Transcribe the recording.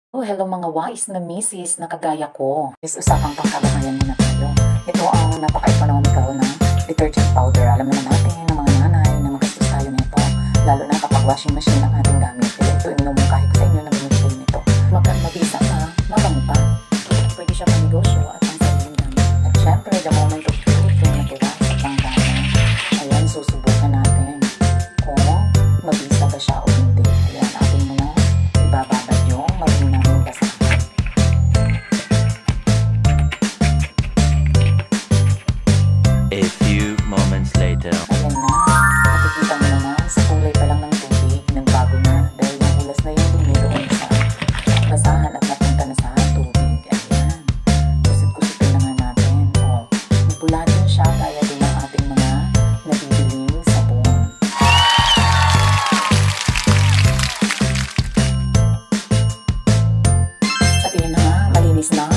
Oh, hello mga wais na misis na kagaya ko. Usapang pangkalamayan muna tayo. Ito ang napaka-economical na detergent powder. Alam naman natin ng mga nanay na magastos tayo nito. Lalo na kapag washing machine ang ating gamit. Kaya ito yung namungkahi ko sa inyo na binibigay nito. Mabisa pa, mabango pa. Pwede siya panegosyo at ang sariling gamit. At syempre, the moment of truth yung natira sa pangkana. Ayan, susubukan natin kung mabisa ba siya o hindi. Ayan, ating muna ibababad yung marinang basa. A few moments later. Ayan na, nakikita mo naman sa kulay pa lang ng tubig, nagbago na dahil nahulas na yung dumi doon sa basahan at napunta na sa tubig. Ayan, kusip-kusipin na nga natin. O, nagpula din siya kaya din ang ating mga nabibiling sabon. At yun na nga, malinis na